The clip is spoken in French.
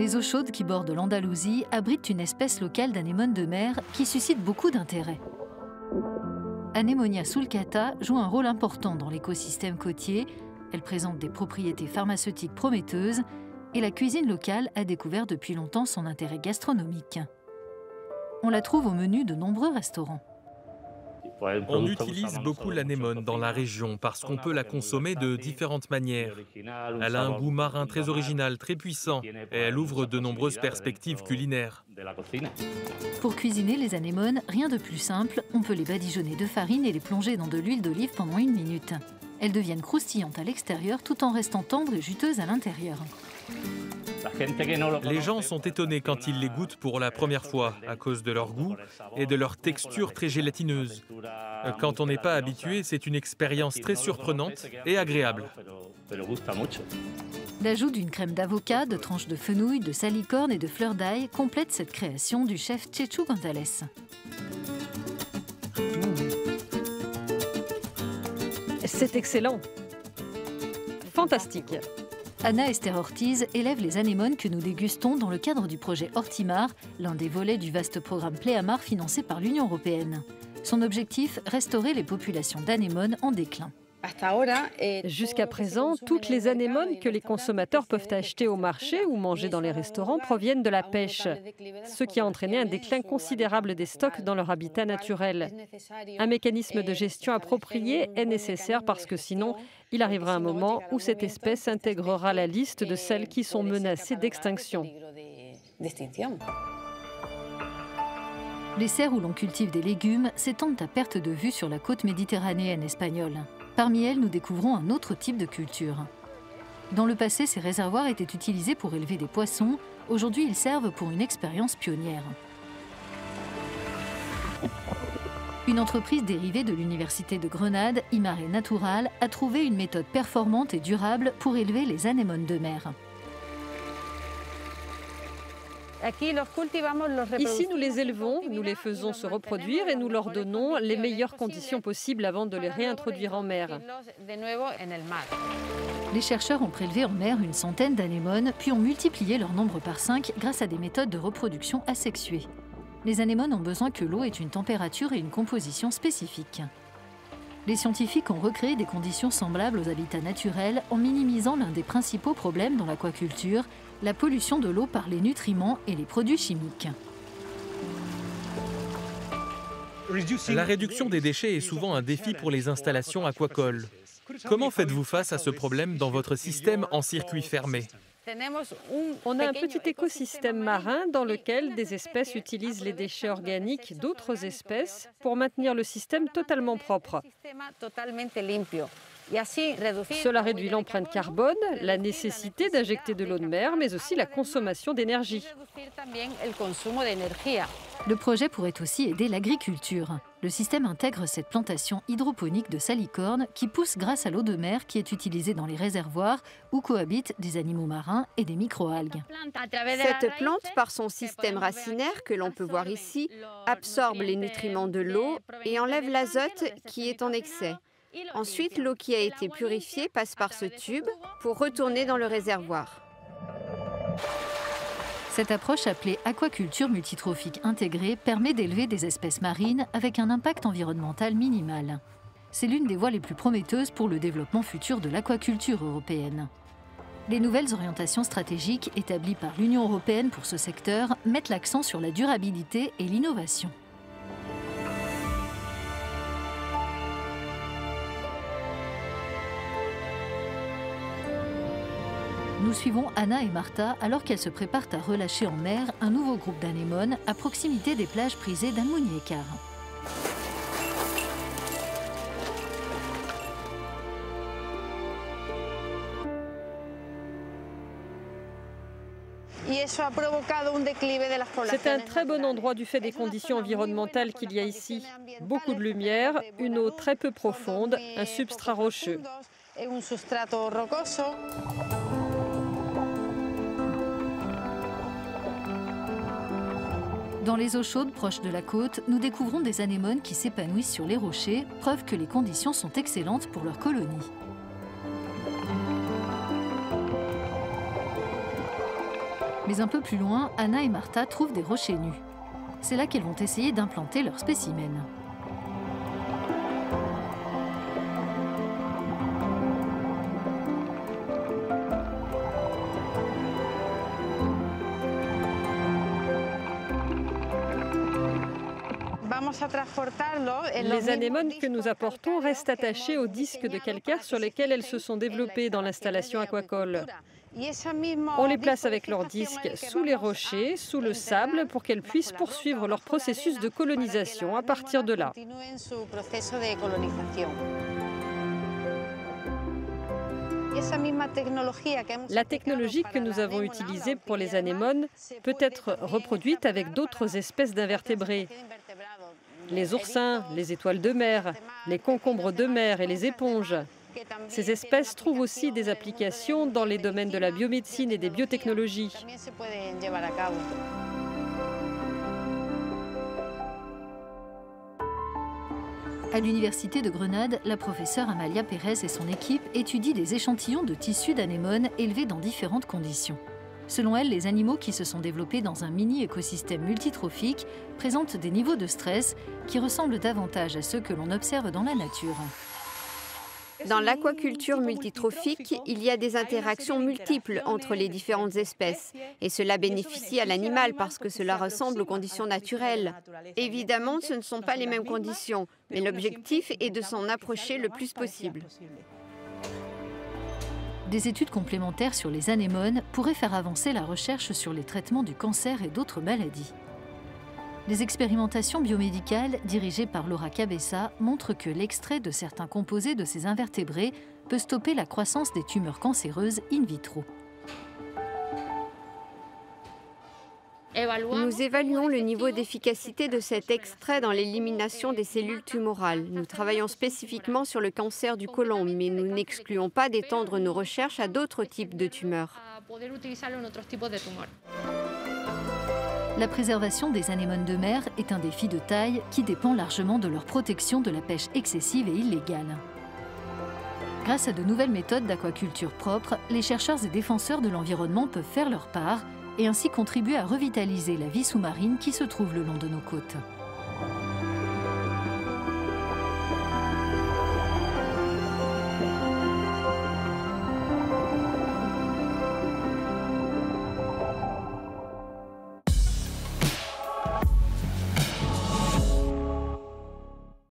Les eaux chaudes qui bordent l'Andalousie abritent une espèce locale d'anémone de mer qui suscite beaucoup d'intérêt. Anemonia sulcata joue un rôle important dans l'écosystème côtier. Elle présente des propriétés pharmaceutiques prometteuses et la cuisine locale a découvert depuis longtemps son intérêt gastronomique. On la trouve au menu de nombreux restaurants. On utilise beaucoup l'anémone dans la région parce qu'on peut la consommer de différentes manières. Elle a un goût marin très original, très puissant, et elle ouvre de nombreuses perspectives culinaires. Pour cuisiner les anémones, rien de plus simple, on peut les badigeonner de farine et les plonger dans de l'huile d'olive pendant 1 minute. Elles deviennent croustillantes à l'extérieur tout en restant tendres et juteuses à l'intérieur. Les gens sont étonnés quand ils les goûtent pour la première fois à cause de leur goût et de leur texture très gélatineuse. Quand on n'est pas habitué, c'est une expérience très surprenante et agréable. L'ajout d'une crème d'avocat, de tranches de fenouil, de salicorne et de fleurs d'ail complète cette création du chef Chechu González. C'est excellent. Fantastique. Ana Esther Ortiz élève les anémones que nous dégustons dans le cadre du projet Hortimar, l'un des volets du vaste programme Pléamar financé par l'Union européenne. Son objectif, restaurer les populations d'anémones en déclin. Jusqu'à présent, toutes les anémones que les consommateurs peuvent acheter au marché ou manger dans les restaurants proviennent de la pêche, ce qui a entraîné un déclin considérable des stocks dans leur habitat naturel. Un mécanisme de gestion approprié est nécessaire parce que sinon, il arrivera un moment où cette espèce intégrera la liste de celles qui sont menacées d'extinction. Les serres où l'on cultive des légumes s'étendent à perte de vue sur la côte méditerranéenne espagnole. Parmi elles, nous découvrons un autre type de culture. Dans le passé, ces réservoirs étaient utilisés pour élever des poissons. Aujourd'hui, ils servent pour une expérience pionnière. Une entreprise dérivée de l'université de Grenade, Imare Natural, a trouvé une méthode performante et durable pour élever les anémones de mer. Ici, nous les élevons, nous les faisons se reproduire et nous leur donnons les meilleures conditions possibles avant de les réintroduire en mer. Les chercheurs ont prélevé en mer une centaine d'anémones, puis ont multiplié leur nombre par 5 grâce à des méthodes de reproduction asexuées. Les anémones ont besoin que l'eau ait une température et une composition spécifiques. Les scientifiques ont recréé des conditions semblables aux habitats naturels en minimisant l'un des principaux problèmes dans l'aquaculture, la pollution de l'eau par les nutriments et les produits chimiques. La réduction des déchets est souvent un défi pour les installations aquacoles. Comment faites-vous face à ce problème dans votre système en circuit fermé ? On a un petit écosystème marin dans lequel des espèces utilisent les déchets organiques d'autres espèces pour maintenir le système totalement propre. Cela réduit l'empreinte carbone, la nécessité d'injecter de l'eau de mer, mais aussi la consommation d'énergie. Le projet pourrait aussi aider l'agriculture. Le système intègre cette plantation hydroponique de salicorne qui pousse grâce à l'eau de mer qui est utilisée dans les réservoirs où cohabitent des animaux marins et des microalgues. Cette plante, par son système racinaire que l'on peut voir ici, absorbe les nutriments de l'eau et enlève l'azote qui est en excès. Ensuite, l'eau qui a été purifiée passe par ce tube pour retourner dans le réservoir. Cette approche appelée aquaculture multitrophique intégrée permet d'élever des espèces marines avec un impact environnemental minimal. C'est l'une des voies les plus prometteuses pour le développement futur de l'aquaculture européenne. Les nouvelles orientations stratégiques établies par l'Union européenne pour ce secteur mettent l'accent sur la durabilité et l'innovation. Nous suivons Anna et Marta alors qu'elles se préparent à relâcher en mer un nouveau groupe d'anémones à proximité des plages prisées d'Almuñécar. C'est un très bon endroit du fait des conditions environnementales qu'il y a ici. Beaucoup de lumière, une eau très peu profonde, un substrat rocheux. Dans les eaux chaudes proches de la côte, nous découvrons des anémones qui s'épanouissent sur les rochers, preuve que les conditions sont excellentes pour leur colonie. Mais un peu plus loin, Anna et Martha trouvent des rochers nus. C'est là qu'elles vont essayer d'implanter leurs spécimens. Les anémones que nous apportons restent attachées aux disques de calcaire sur lesquels elles se sont développées dans l'installation aquacole. On les place avec leurs disques sous les rochers, sous le sable, pour qu'elles puissent poursuivre leur processus de colonisation à partir de là. La technologie que nous avons utilisée pour les anémones peut être reproduite avec d'autres espèces d'invertébrés. Les oursins, les étoiles de mer, les concombres de mer et les éponges. Ces espèces trouvent aussi des applications dans les domaines de la biomédecine et des biotechnologies. À l'université de Grenade, la professeure Amalia Pérez et son équipe étudient des échantillons de tissus d'anémones élevés dans différentes conditions. Selon elle, les animaux qui se sont développés dans un mini-écosystème multitrophique présentent des niveaux de stress qui ressemblent davantage à ceux que l'on observe dans la nature. Dans l'aquaculture multitrophique, il y a des interactions multiples entre les différentes espèces. Et cela bénéficie à l'animal parce que cela ressemble aux conditions naturelles. Évidemment, ce ne sont pas les mêmes conditions, mais l'objectif est de s'en approcher le plus possible. Des études complémentaires sur les anémones pourraient faire avancer la recherche sur les traitements du cancer et d'autres maladies. Les expérimentations biomédicales dirigées par Laura Cabessa montrent que l'extrait de certains composés de ces invertébrés peut stopper la croissance des tumeurs cancéreuses in vitro. Nous évaluons le niveau d'efficacité de cet extrait dans l'élimination des cellules tumorales. Nous travaillons spécifiquement sur le cancer du côlon, mais nous n'excluons pas d'étendre nos recherches à d'autres types de tumeurs. La préservation des anémones de mer est un défi de taille qui dépend largement de leur protection de la pêche excessive et illégale. Grâce à de nouvelles méthodes d'aquaculture propre, les chercheurs et défenseurs de l'environnement peuvent faire leur part et ainsi contribuer à revitaliser la vie sous-marine qui se trouve le long de nos côtes.